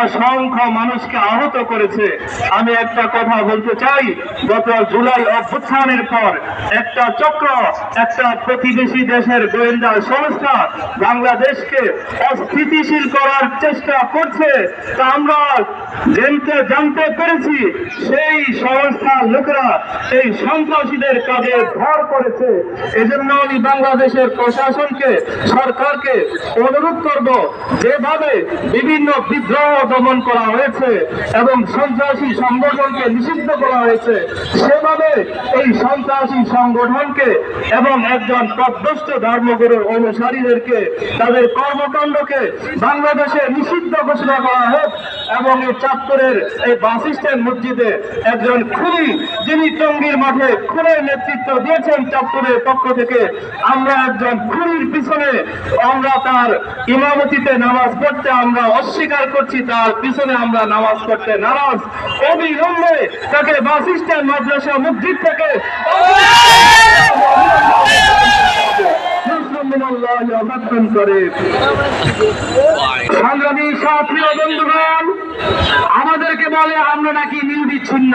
অসংখ্য মানুষকে আহত করেছে। আমি একটা কথা বলতে চাই, গত জুলাই অভ্যুত্থানের পর একটা চক্র, একটা প্রতিবেশী দেশের গোয়েন্দা সংস্থা বাংলাদেশকে অস্থিতিশীল করার চেষ্টা করছে। তা আমরা জানতে পেরেছি সেই সংস্থার লোকেরা এই সন্ত্রাসীদের কাজে ভর করেছে। এজন্য আমি বাংলাদেশের প্রশাসনকে, সরকারকে অনুরোধ করব, যেভাবে বিভিন্ন বিদ্রোহ দমন করা হয়েছে এবং সন্ত্রাসী সংগঠনকে নিষিদ্ধ করা হয়েছে, সেভাবে এই সন্ত্রাসী সংগঠনকে এবং একজন প্রভ্রষ্ট ধর্মগুরুর অনুসারীদেরকে, তাদের কর্মকাণ্ডকে বাংলাদেশে নিষিদ্ধ ঘোষণা করা হোক। এবং এই চাঁদপুরের এই বাস স্ট্যান্ড মসজিদে একজন খুনি, যিনি টঙ্গীর মাঠে খুনের নেতৃত্ব দিয়েছেন চাঁদপুরের পক্ষ থেকে, আমরা একজন খুনির পিছনে আমরা তার ইমামতিতে নামাজ পড়তে আমরা অস্বীকার করছি, তার পিছনে আমরা নামাজ পড়তে নারাজ। অবিলম্বে তাকে বাস স্ট্যান্ড মাদ্রাসা মসজিদ থেকে সংগ্রামী সাথী ও বন্ধুগণ, আমাদেরকে বলে আমরা নাকি নির্বিচ্ছিন্ন।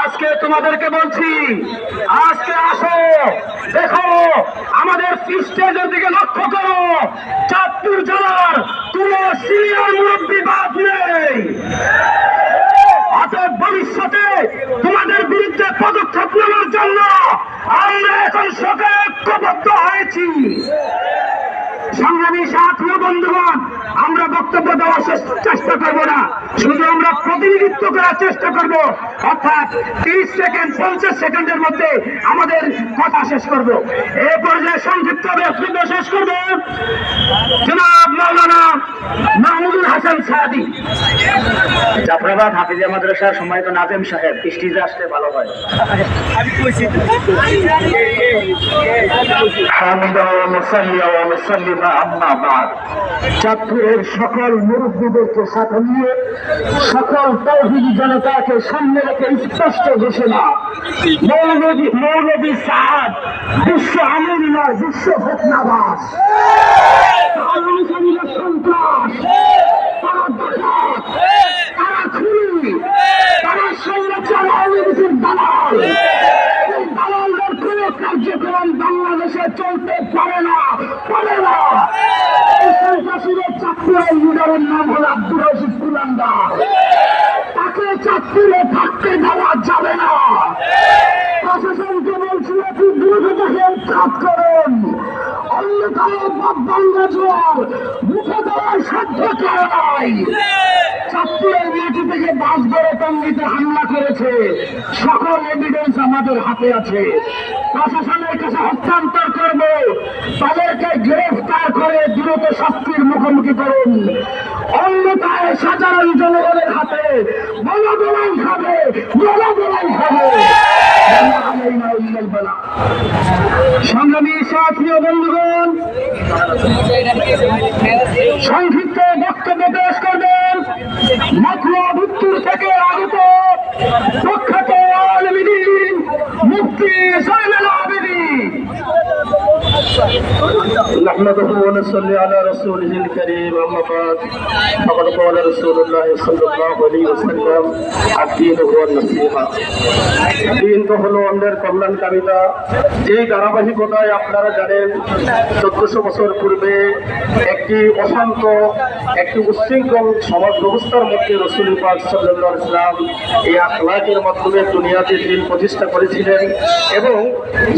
আজকে তোমাদেরকে বলছি, আজকে আসো, দেখো, আমাদের স্টেজের দিকে লক্ষ্য করো, চাঁদপুর জেলার কোন সিনিয়র মুরব্বী বাদ নেই। অতএব ভবিষ্যতে তোমাদের বিরুদ্ধে পদক্ষেপ নেওয়ার জন্য আমরা এখন সকলে ঐক্যবদ্ধ হয়েছি। সংগ্রামী সাথী ও বন্ধুগণ, আমরা বক্তব্য দেওয়ার চেষ্টা করবো না, শুধু আমরা প্রতিনিধিত্ব করার চেষ্টা করব। অর্থাৎ 30 সেকেন্ড 50 সেকেন্ডের মধ্যে আমাদের কথা শেষ করব। এই পর্যায়ে সংক্ষিপ্ত বক্তব্য শেষ করব জনাব মাওলানা মাহমুদুল হাসান সাদি। জাফরাবাদ হাফিজিয়া মাদ্রাসার সম্মানিত নাজেম সাহেব, স্টেজে আসলে ভালো হয়। চাঁদপুরের সকল মুরব্বীদেরকে সাথে নিয়ে সকল তৌহিদি জনতাকে সামনে রেখে স্পষ্ট ঘোষণা, মৌলভী সাদ বিশ্ব আমলি নয়, বিশ্ব ফেতনাবাজ, সন্ত্রাস, তারা ডাকাত, তারা খুনি, তারা সংরক্ষণ অবনীতির দালাল। এই দালালদের কোন কার্যক্রম বাংলাদেশে চলতে পারে না, পারে না। এই সন্ত্রাসীদের চাঁদপুরের লিডারের নাম হল আব্দুর রশিদ কুলাঙ্গার। তাকে চাঁদপুরে থাকতে দেওয়া যাবে না। প্রশাসনকে বলছি, একটু দ্রুত তাকে উৎখাত করুন, অন্যথায় বাংলাদেশের মুখে দেওয়ার সাধ্য কেউ নাই। চাঁদপুরের মাটি থেকে বাস ধরে টঙ্গীতে হামলা করেছে, সকল এভিডেন্স আমাদের হাতে আছে। প্রশাসনের কাছে হস্তান্তর করব, তাদেরকে গ্রেফতার করে দ্রুত শাস্তির মুখোমুখি করুন, অন্যথায় সাধারণ জনগণের হাতে বলাবলাই খাবে, বলাবলাই খাবে। সংগ্রামী সাথী ও বন্ধুগণ, সংক্ষিপ্ত বক্তব্য পেশ করবেন মতলব উত্তর থেকে আগত প্রখ্যাত আলেম দ্বীন মুফতি জয়নুল আবেদীন। نحمده ونصلي على رسوله الكريم أما بعد فقد قال رسول الله صلى الله عليه وسلم الدين هو النصيحة। দিন তো হলো অন্যের কল্যাণকামিতা। যেই ধারাবাহিকতায় আপনারা জানেন 1400 বছর পূর্বে একটি অশান্ত, একটি উচ্ছৃঙ্খল সমাজ ব্যবস্থার মধ্যে রাসূল পাক সাল্লাল্লাহু আলাইহি ওয়াসাল্লাম এই আখলাকের মাধ্যমে দুনিয়াতে দিন প্রতিষ্ঠা করেছিলেন এবং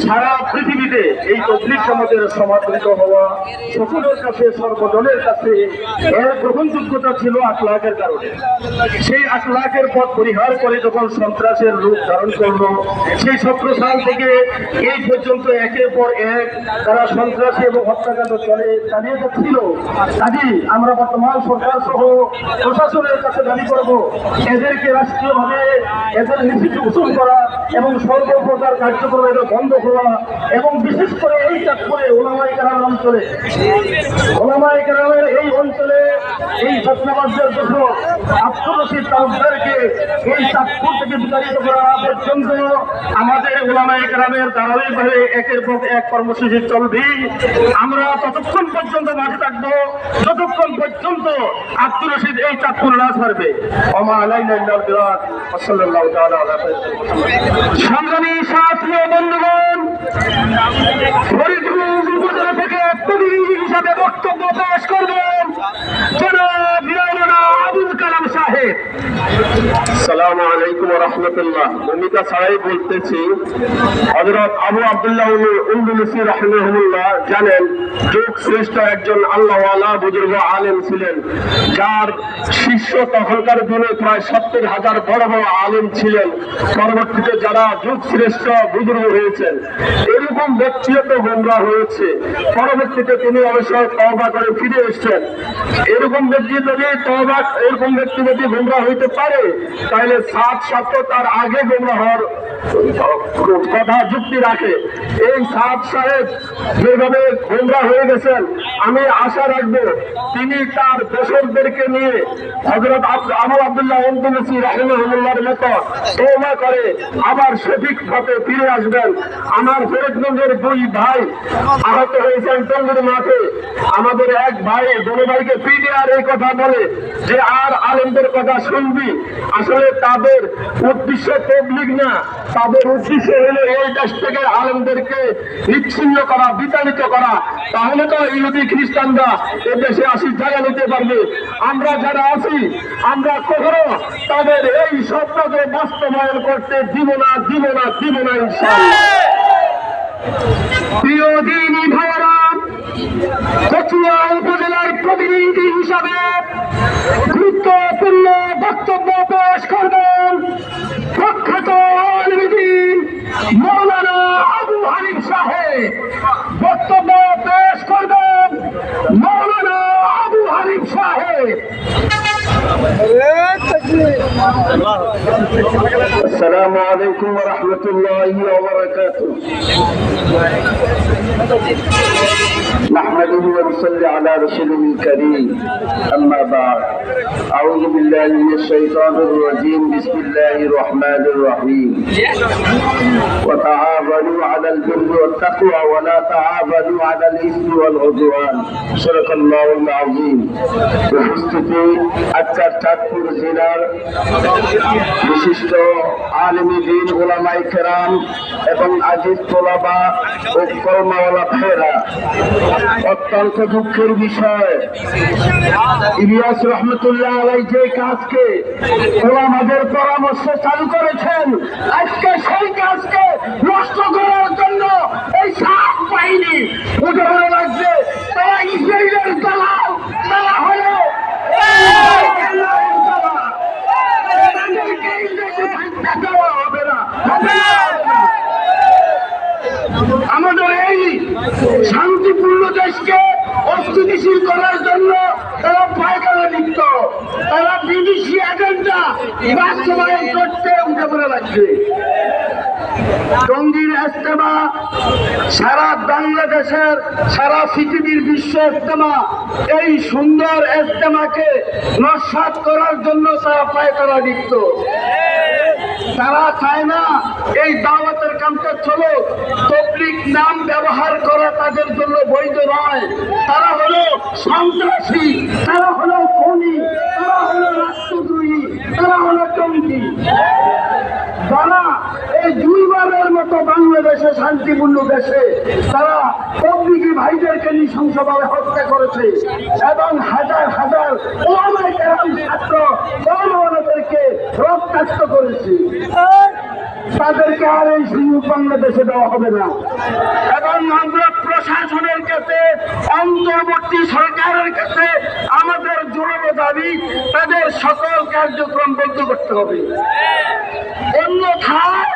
সারা পৃথিবীতে এই তবলিগ সমাজের সমাদৃত হওয়া সকলের কাছে, সর্বজনের কাছে এর গ্রহণযোগ্যতা ছিল আখলাকের কারণে। সেই আখলাকের পথ পরিহার করে যখন সন্ত্রাসের রূপ ধারণ করলো, সেই 17 সাল থেকে এই পর্যন্ত একের পর এক তারা সন্ত্রাসী এবং হত্যাকাণ্ড চালিয়ে যাচ্ছিল। কাজেই আমরা বর্তমান সরকার সহ প্রশাসনের কাছে দাবি করব, এদেরকে রাষ্ট্রীয়ভাবে এদের নিষিদ্ধ ঘোষণা করা এবং সর্বপ্রকার কার্যক্রম এদের বন্ধ হওয়া এবং বিশেষ করে এই চাঁদপুরে ওলামায়ে কেরাম অঞ্চলে হবে। ওলামায়ে কেরামের এই অঞ্চলে এই ফতনাবাজদের দোষর আব্দুর রশিদ তালুকদারকে এই চাঁদপুর থেকে বিতাড়িত করা পর্যন্ত আমাদের ওলামায়ে কেরামের ধারাবাহিকভাবে একের পর এক কর্মসূচি চলবে। আমরা ততক্ষণ পর্যন্ত মাঠে থাকবো যতক্ষণ পর্যন্ত আব্দুর রশিদ এই চাঁদপুর না ছাড়বে। ওমা আলাইনা ইল্লাল বিরাত ওয়া সাল্লাল্লাহু তাআলা আলা সংগ্রামী সাথী ও বন্ধুগণ, ফরিদপুর উপজেলা থেকে প্রতিনিধি হিসাবে বক্তব্য পেশ করবেন জনাব মাওলানা আবুল কালাম সাহেব। আসসালামু আলাইকুম ওয়া রাহমাতুল্লাহ। ভূমিকা ছাড়াই বলতেছি, হযরত আবু আব্দুল্লাহ উন্দুলুসি রাহিমাহুল্লাহ জানেন যুগ শ্রেষ্ঠ একজন আল্লাহওয়ালা বুজুর্গ আলেম ছিলেন, যার শিষ্য তখনকার দিনে প্রায় 70,000 বড় বড় আলেম ছিলেন। পরবর্তীতে যারা যুগ শ্রেষ্ঠ বুজুর্গ হয়েছেন, এরকম ব্যক্তিগত গোমরাহ হয়েছে। পরবর্তীতে তিনি অবশ্যই তওবা করে ফিরে এসেছেন। এরকম ব্যক্তি যদি গোমরাহ হইতে পারে, তাহলে সাত তার আগে গোমরাহ হওয়ার কথা যুক্তি রাখে। এই সাদ সাহেব যেভাবে গোমরাহ হয়ে গেছেন, আমি আশা রাখবো তিনি তার দোসরদেরকে নিয়ে হযরত আবু আব্দুল্লাহ উন্দুলুসি রাহিমাহুল্লাহর মতো তওবা করে আবার সঠিক পথে ফিরে আসবেন। আমার ফরিদগঞ্জের দুই ভাই আহত হয়েছেন টঙ্গীর মাঠে। আমাদের এক ভাই বড় ভাইকে পিটে আর এই কথা বলে যে আর আলেমদের কথা শুনবি। আসলে তাদের উদ্দেশ্য তাবলীগ না, তাদের উদ্দেশ্য হলো এই দেশ থেকে আলেমদেরকে নিচ্ছিন্ন করা, বিতাড়িত করা। তাহলে তো ইহুদি খ্রিস্টানরা এ দেশে আসি জায়গা নিতে পারবে। আমরা যারা আছি, আমরা কখনো তাদের এই স্বপ্নকে বাস্তবায়ন করতে দিব না ইনশাআল্লাহ। প্রিয় দিনী ভাইরা, কচুয়া উপজেলার প্রতিনিধি হিসাবে গুরুত্বপূর্ণ বক্তব্য পেশ করবেন প্রখ্যাত আলেম মাওলানা আবু হানিফ সাহেব। বক্তব্য পেশ করবেন মাওলানা আবু হানিফ সাহেব। আসসালামু আলাইকুম ওয়া রাহমাতুল্লাহি ওয়া বারাকাতুহু। نحمده ونصلي على رسوله الكريم أما بعد أعوذ بالله من الشيطان الرجيم بسم الله الرحمن الرحيم وتعاونوا على البر والتقوى ولا تعاونوا على الإثم والعدوان صدق الله العظيم। উপস্থিতি আজকের চাঁদপুর জেলার বিশিষ্ট আলেমী দ্বীন উলামায়ে কেরাম এবং আজিজ তোলাবা ও কলমাওয়ালা ভাইরা, অত্যন্ত দুঃখের বিষয় ইলিয়াস রহমতুল্লাহ আলাইহি যে কাজকে ওলামাদের পরামর্শ চালু করেছেন, আজকে সেই কাজকে নষ্ট করার জন্য এই সাত বাহিনী উঠে পড়ে লাগছে। তারা ইসরায়েলের দালাল, তারা হলো হবে না। আমাদের এই শান্তিপূর্ণ দেশকে অস্থিতিশীল করার জন্য তারা পায়খানা লিপ্ত, তারা বিদেশি এজেন্ডা বাস্তবায়ন করতে উঠে পড়ে লাগছে। টঙ্গীর ইজতেমা সারা বাংলাদেশের, সারা পৃথিবীর বিশ্ব ইজতেমা, এই সুন্দর ইজতেমাকে নস্যাৎ করার জন্য তারা পায়খানা লিপ্ত। তারা চায় না এই দাওয়াতের কামটা চলো। তাবলীগ নাম ব্যবহার করা তাদের জন্য বৈধ নয়। তারা হলো সন্ত্রাসী, তারা হলো খুনি, তারা হলো রাষ্ট্রদ্রোহী, তারা হলো টঙ্গী। যারা এই দুইবারের মতো বাংলাদেশে শান্তিপূর্ণ দেশে তারা তাবলীগী ভাইদেরকে নৃশংসভাবে হত্যা করেছে এবং হাজার হাজার ওলামায়ে কেরাম ছাত্র কওমওয়ালাদেরকে রক্তাক্ত করেছে, তাদেরকে আর এই সুযোগ বাংলাদেশে দেওয়া হবে না। এবং আমরা প্রশাসনের কাছে, অন্তর্বর্তী সরকারের কাছে আমাদের জোরালো দাবি, তাদের সকল কার্যক্রম বন্ধ করতে হবে। অন্যথায়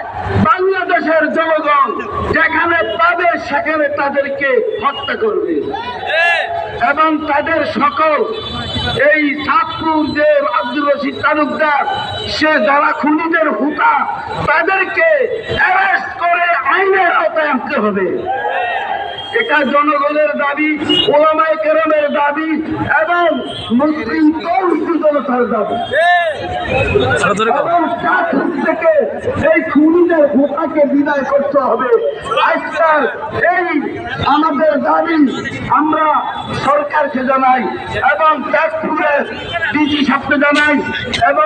বাংলাদেশের জনগণ যেখানে পাবে সেখানে তাদেরকে হত্যা করবে এবং তাদের সকল এই চাঁদপুর যে আব্দুর রশিদ তালুকদার, সে যারা খুনিদের হুতা, তাদেরকে অ্যারেস্ট করে আইনের আওতায় আনতে হবে। এটা জনগণের দাবি, ওলামায়ে কেরামের দাবি এবং মুসলিম তৌহিদি জনতার দাবি। এবং চাকরি থেকে এই খুনিদের ভোটাকে বিদায় করতে হবে। আজকাল এই আমাদের দাবি আমরা সরকারকে জানাই এবং চাকরির ডিজি সাহেবকে জানাই এবং